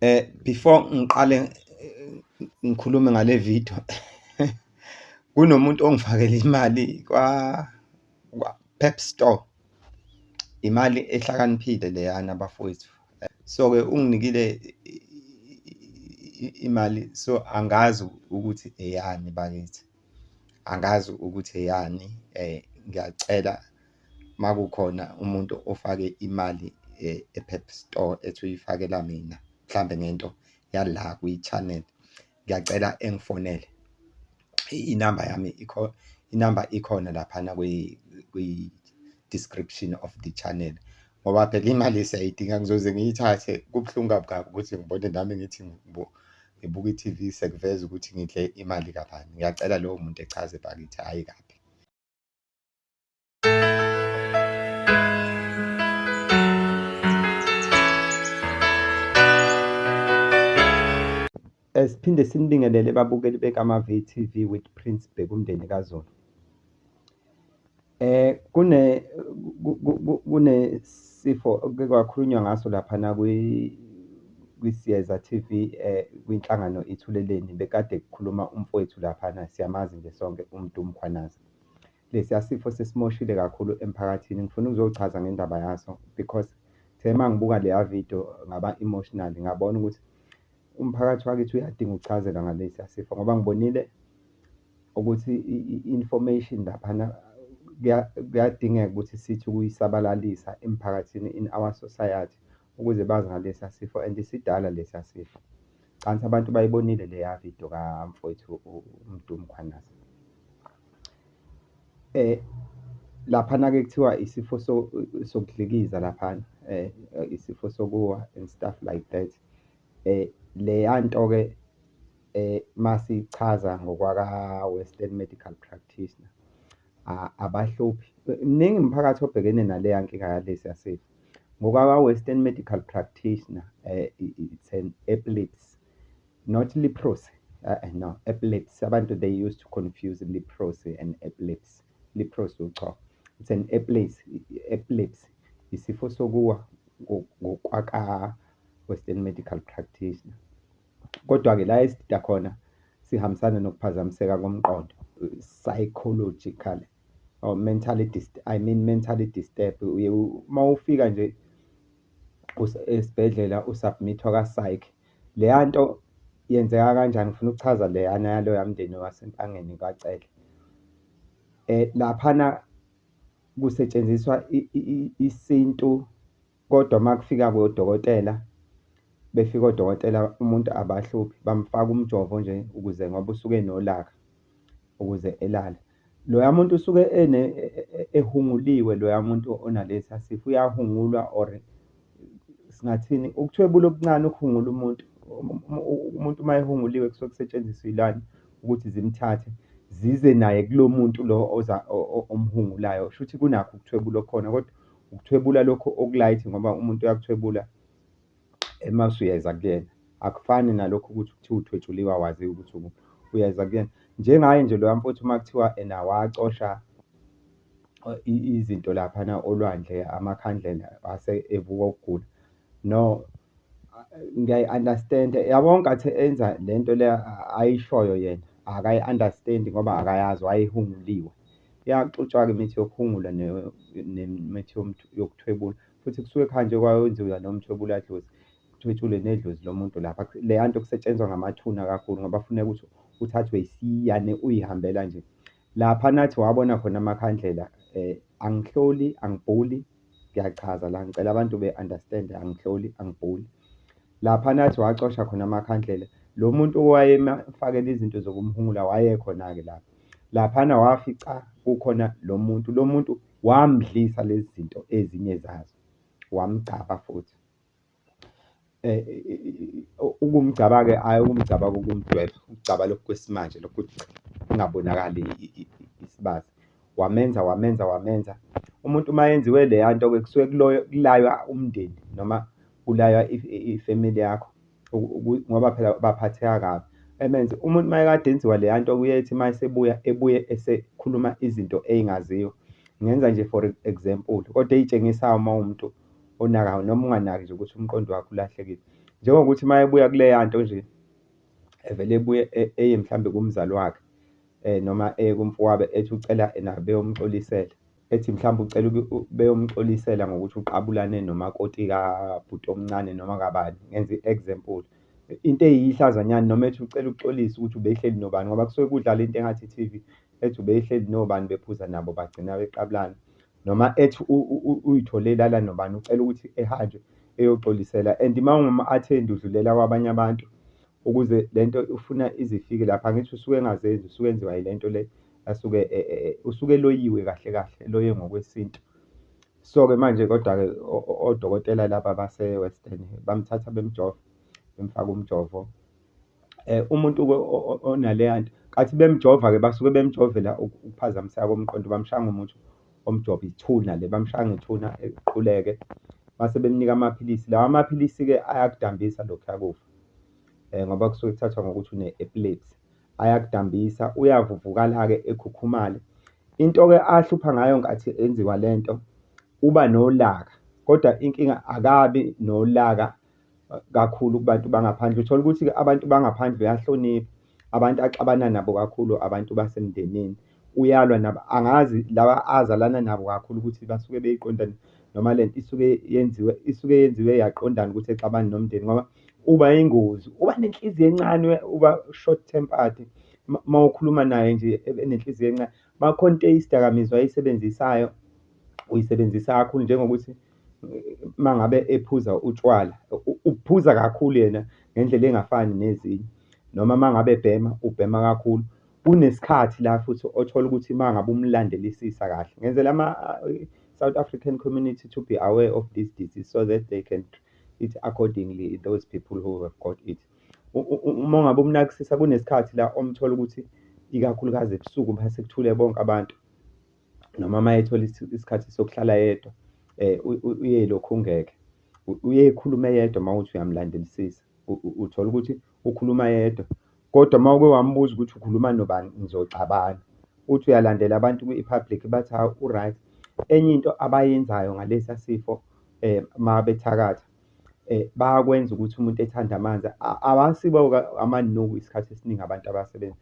Before ngiqale ngikhulume ngale video, kunomuntu ongifakele imali kwa-Pep Store. Imali ehlakaniphile leyana bafowethu. So-ke unginikile imali, so angazi ukuthi eyani bakithi. Angazi ukuthi eyani. Ngiyacela makukhona umuntu ofake imali e-Pep Store ethi uyifakela mina, mhlambe ngento yala kwi-channel, ngiyacela engifonele. Inamba yami inamba ikhona laphana kwi-description of the channel, ngoba phela imali siyayidinga, ngizoze ngiyithathe. Kubuhlungu kabi kabi ukuthi ngibone nami ngithi ngibuka i-TV sekuveza ukuthi ngidle imali kabani. Ngiyacela lowo muntu echaze bakithi hhayi kabi. Siphinde sinibingelele babukeli be-KamaVee TV with Prince Bhekumndeni KaZulu. Kunesifo okuke kwakhulunywa ngaso laphana kwi-Siyeza TV, kwinhlangano Ithuleleni. Bekade kukhuluma umfowethu laphana, siyamazi nje sonke uMkhwanazi. Lesiya sifo sesimoshile kakhulu emphakathini. Ngifuna ukuzochaza ngendaba yaso because uma ngibuka leya video ngaba emotional, ngabona ukuthi umphakathi wakithi uyadinga ukuchazelwa ngalesiya sifo, ngoba ngibonile ukuthi i-information laphana kuyadingeka ukuthi sithi ukuyisabalalisa emphakathini, in our society, ukuze bazi ngalesiya sifo, and sidala lesiya sifo. Cansi abantu bayibonile leya video kamfowethu uMkhwanazi. Laphana-ke kuthiwa isifo sokudlikiza laphana, isifo sokuwa and stuff like that. Leya nto-ke masichaza ngokwaka-Western medical practitioner, abahluphi. Mningi umphakathi obhekene naleya nkinga yalesiya sifo. Ngokwaka-Western medical practitioner, it's an epilepsy, not leprosy. No, epilepsy. Abantu, they used to confuse leprosy and epilepsy. Leprosy ucho. It's an epilepsy. Epilepsy. Isifo sokuwa ngokwaka-Western medical practitioner. Kodwa-ke la esidida khona sihambisana nokuphazamiseka komqondo, psychological or mentally disturbed. Uma ufika nje esibhedlela usubmithwa ka-psych. Leya nto yenzeka kanjani? Ngifuna ukuchaza leyana yaloya mndeni wasempangeni kaCele. Laphana kusetshenziswa isintu, kodwa uma kufika kodokotela, befika odokotela umuntu abahluphi, bamfaka umjovo nje ukuze ngoba usuke enolaka ukuze elale. Loya muntu usuke ehunguliwe, loya muntu onalesiya sifo uyahungulwa, or singathini, ukuthwebula okuncane ukuhungula umuntu. Umuntu uma ehunguliwe kusuke kusetshenziswa iy'lwane ukuthi zimthathe zize naye kulo muntu lo omhungulayo. Shuthi kunakho ukuthwebula okhona, kodwa ukuthwebula lokho okulaythi, ngoba umuntu uyakuthwebula emasuyeza kuyena. Akufani nalokho ukuthi kuthiwa uthwetshuliwe waziwa ukuthi uyeza kuyena. Njengaye nje loya mfowethu uma kuthiwa ena wacosha izinto laphana olwandle, amakhandlela, wase evuka ukugula. No, ngiyayi-understand. Yabo nkathi enza lento le ayishoyo yena, akayi-understand ngoba akayazi, wayehunguliwe. Iyaxutshwa-ke imithi yokuhungula nemithi yokuthwebula, futhi kusuke kuhanjwe kwayonziwa nomthwebula-dlozi, kuthwetshulwe nedlozi lomuntu lapha. Leya nto kusetshenzwa ngamathuna kakhulu, ngoba kufuneka ukuthi uthathwe isiyane uyihambela nje. Lapha nathi wabona khona amakhandlela, angihloli, angibhuli, ngiyachaza la, ngicela abantu be-understand-e, angihloli, angibhuli. Lapha nathi wacosha khona amakhandlela. Lo muntu owayemfakela izinto zokumhungula wayekhona-ke lapha. Laphana wafica kukhona lo muntu wamdlisa lezi zinto ezinye zazo, wamgcaba futhi. Ukumgcaba-ke, hhayi ukumgcaba kokumdweba, ukugcaba lokhu kwesimanje, lokhu kungabonakali isibazi. Wamenza. Umuntu uma yenziwe leya nto-ke kusuke kulaywa umndeni, noma kulaywa ifemili yakho, ngoba phela baphatheka kabi. Emenze umuntu uma ekade enziwa leya nto, uyethi uma ebuye esekhuluma izinto ey'ngaziwa. Ngenza nje for example, kodwa ey'tshengisayo uma uwumuntu onakayo, noma unganaki nje ukuthi umqondo wakho ulahlekile. Njengokuthi uma ebuya kuleya nto nje, evele ebuye eye mhlambe kumzali wakhe, noma eye kumfowabo ethi ucela ena beyomxolisela. Ethi mhlawumbe ucela beyomxolisela ngokuthi uqabulane nomakoti kabhuti omncane noma kabani, ngenza i-example. Into eyihlazanyana noma ethi ucela ukuxolisa ukuthi ubehleli nobani, ngoba kusuke kudlala into engathi i-T_V, ethi ubehleli nobani bephuza nabo bagcina beqabulana. Noma ethi uy'thole elala nobani, ucela ukuthi ehanjwe eyoxolisela. And uma unguma-attend udlulela kwabanye abantu ukuze lento ufuna ize ifike lapha, angithi usuke engazenzi, usuke enziwa yile nto le asuke usuke eloyiwe kahle kahle, eloyiwe ngokwesintu. So-ke manje kodwa-ke odokotela laba base-Western bamthatha bemjova, bemfaka umjovo. Umuntu-ke onaleya nto, kathi bemjova-ke basuke bemjovela ukuphazamiseka komqondo, bamshaya ngomuthi omjovo, ithuna le, bamshaya ngethuna equleke. Mase bemnika amaphilisi, lawa amaphilisi-ke ayakudambisa lokhuya kufa. Ngoba kusuke kuthathwa ngokuthi une-Eplaps, ayakudambisa, uyavuvukala-ke ekhukhumale. Into-ke ahlupha ngayo nkathi enziwa lento, uba nolaka, kodwa inkinga akabi nolaka kakhulu kubantu bangaphandle. Uthola ukuthi-ke abantu bangaphandle uyahlonipha, abantu axabana nabo kakhulu abantu basemndenini, uyalwa nabo. Angazi laba azalana nabo kakhulu ukuthi basuke beyiqonda noma lento isuke yenziwe yaqondana ukuthi exabane nomndeni, ngoba uba yingozi, uba nenhliziyo encane, uba short tempered. Uma ukhuluma naye nje enenhliziyo encane. Uma kukhona into eyisidakamizwa ayisebenzisayo, uyisebenzisa kakhulu, njengokuthi uma ngabe ephuza utshwala, uphuza kakhulu yena ngendlela engafani nezinye, noma uma ngabe ebhema, ubhema kakhulu. Kunesikhathi la futhi othola ukuthi uma ngabe umlandelisisa kahle, ngenzela South African community to be aware of this disease so that they can treat accordingly those people who have got it. Uma ngabe umnakisisa, kunesikhathi la omthola ukuthi ikakhulukazi ebusuku base kuthule bonke abantu, noma uma ethola isikhathi sokuhlala yedwa, uye lokhu ungeke, uye ekhulume yedwa uma uthi uyamlandelisisa, uthola ukuthi ukhuluma yedwa, kodwa uma uke wambuza ukuthi ukhuluma nobani, ngizocabana. Uthi uyalandela abantu kwi-public, bathi hhayi u-right. Enye into abayenzayo ngalesa sifo, uma bethakatha, bayakwenza ukuthi umuntu ethande amanzi. Abasibo amanuku isikhathi esiningi abantu abasebenza.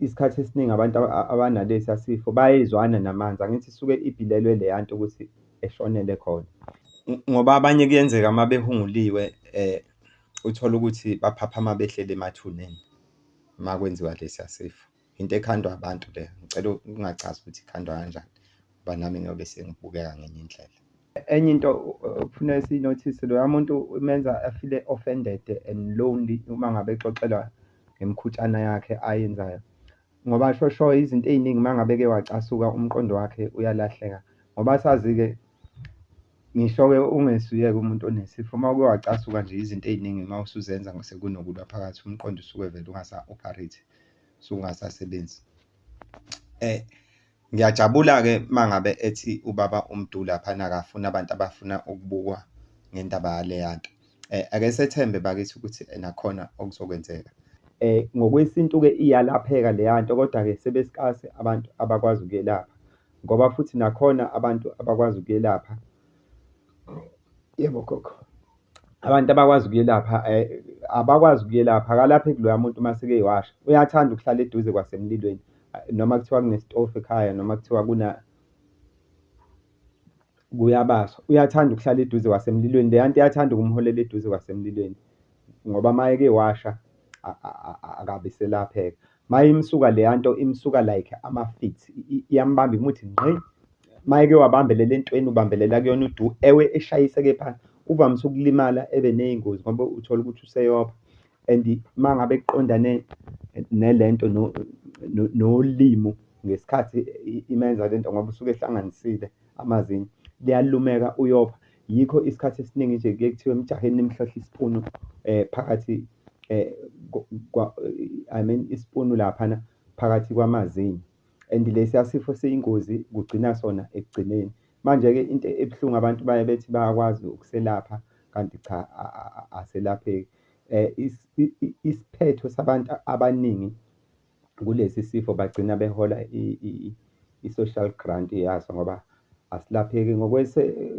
Isikhathi esiningi abantu abanalesiya sifo bayezwana namanzi. Angithi isuke ibhilelwe leya nto ukuthi eshonele khona. Ngoba abanye kuyenzeka uma behunguliwe, uthole ukuthi baphaphama behleli emathuneni uma kwenziwa lesiya sifo. Into ekhandwa abantu le, ngicela ungachazi ukuthi ikhandwa kanjani, ngoba nami ngiyobe sengibukeka ngenye indlela. Enye into okufuneka siyinothise, loya muntu umenza afile offended and lonely uma ngabe exoxelwa ngemkhutshana yakhe ayenzayo, ngoba sho izinto ey'ningi uma ngabe-ke wacasuka umqondo wakhe uyalahleka. Ngoba sazi-ke, ngisho-ke ungesuyeke umuntu onesifo, uma uke wacasuka nje izinto ey'ningi uma usuzenza sekunokulwa phakathi, umqondo usuke vele ungasa-operate, usuke ungasasebenzi. Ngiyajabula-ke uma ngabe ethi ubaba uMduli laphana akafuni abantu abafuna ukubukwa ngendaba yaleya nto. Ake sethembe bakithi ukuthi nakhona okuzokwenzeka. Ngokwesintu-ke iyalapheka leya nto, kodwa-ke sebesikase abantu abakwazi ukuyelapha, ngoba futhi nakhona abantu abakwazi ukuyelapha. Yebo gogo, abantu abakwazi ukuyelapha, abakwazi ukuyelapha, akalapheki loya muntu uma seke washa. Uyathanda ukuhlala eduze kwasemlilweni, noma kuthiwa kunesitofu ekhaya, noma kuthiwa kuyabaswa, uyathanda ukuhlala eduze kwasemlilweni. Leya nto iyathanda ukumholela eduze kwasemlilweni, ngoba uma eke washa akabe selapheka. Uma imsuka leya nto, imsuka like ama-fits, iyambamba imuthi ngqi. Uma eke wabambelela entweni, ubambelela kuyona ewe eshayiseke phansi, uvamise ukulimala ebe ney'ngozi ngoba uthola ukuthi useyopha. And uma ngabe kuqondane nelento nolimi ngesikhathi imenza lento, ngoba usuke ehlanganisile amazinyo, liyalumeka uyopha. Yikho isikhathi esiningi nje kuye kuthiwe emjaheni nimhlohla isipunu phakathi, I mean isipunu laphana phakathi kwamazinyo. And lesiya sifo siyingozi, kugcina sona ekugcineni. Manje-ke into ebuhlungu, abantu baye bethi bayakwazi ukuselapha, kanti cha, aselapheki. Isiphetho sabantu abaningi kulesi sifo bagcina behola i-social grant yaso, ngoba asilapheki.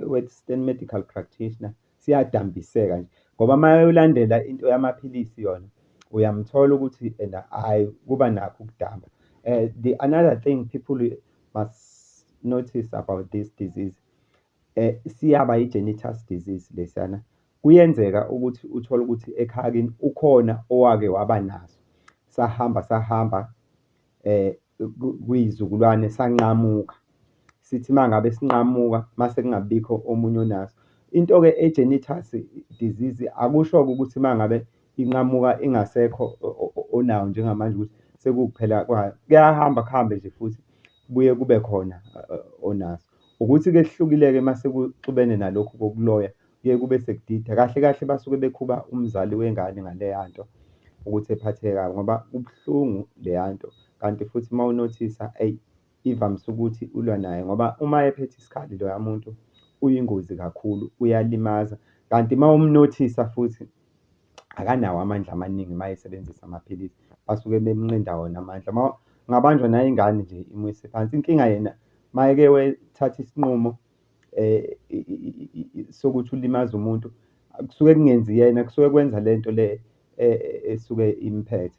Western medical practitioner siyadambiseka nje, ngoba uma uyolandela into yamaphilisi yona uyamthola ukuthi ena hhayi kuba nakho ukudamba. The another thing people must notice about this disease, siyaba i-genital disease lesiyana. Kuyenzeka ukuthi uthole ukuthi ekhaya kini ukhona owake waba naso, sahamba kuyizukulwane sanqamuka. Sithi uma ngabe sinqamuka, mase kungabikho omunye onaso. Into-ke e-genital disease akusho-ke ukuthi uma ngabe inqamuka ingasekho onawo njengamanje ukuthi sekuwukuphela kwayo. Kuyahamba kuhambe nje futhi kubuye kube khona onaso. Ukuthi-ke kuhlukile-ke uma sekuxubene nalokhu kokuloya, kuye kube sekudida. Kahle kahle basuke bekhuba umzali wengane ngaleya nto ukuthi ephatheke kabi ngoba kubuhlungu leya nto. Kanti futhi uma unothisa, eyi, ivamise ukuthi ulwa naye ngoba uma ephethe isikhali loya muntu uyingozi kakhulu, uyalimaza. Kanti uma umnothisa futhi akanawo amandla amaningi uma esebenzisa amaphilisi, basuke bemnqenda wona amandla. Uma ngabanjwa nayingane nje imuyise phansi. Inkinga yena uma eke wethatha isinqumo sokuthi ulimaze umuntu, kusuke kungenzi yena, kusuke kwenza lento le esuke imphethe.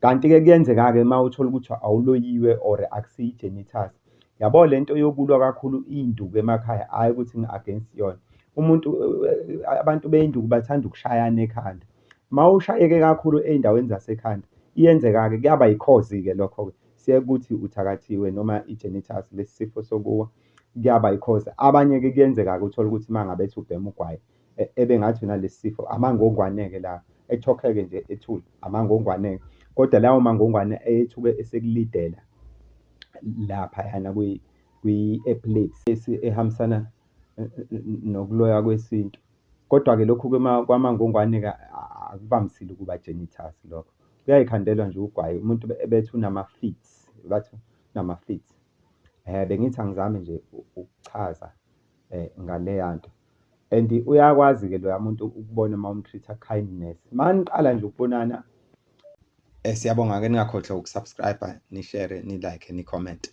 Kanti-ke kuyenzeka-ke uma uthola ukuthi awuloyiwe or akusiyo i-genital. Yabo lento yokulwa kakhulu iy'nduku emakhaya, hhayi ukuthi ngi-against yona. Abantu bey'nduku bathanda ukushayana ekhanda. Uma ushayeke kakhulu ey'ndaweni zasekhanda, iyenzeka-ke kuyaba yikhozi-ke lokho-ke. Siye kuthi uthakathiwe noma i-genital, lesi sifo sokuwa, kuyaba yikhozi. Abanye-ke kuyenzeka-ke uthole ukuthi uma ngabe ethi ubhema ugwayi, ebengathi unalesi sifo, amangongwane-ke la, ethokeke nje ethule, amangongwane-ke. Kodwa lawo mangongwane ethuke esekulidela laphayana kwi-Eplaps ehambisana nokuloya kwesintu. Kodwa-ke lokhu kwamangongwane-ke akuvamisile ukuba genital lokho. Kuyay'khandelwa nje ugwayi, umuntu ebethi unama-fits, bathi unama-fits. Bengithi angizame nje ukuchaza ngaleya nto. And uyakwazi-ke loya muntu ukubona uma umu-treat-a kindness. Uma niqala nje ukubonana, siyabonga-ke ningakhohlwa uku-subscribe-a, ni-share, ni-like, ni-comment.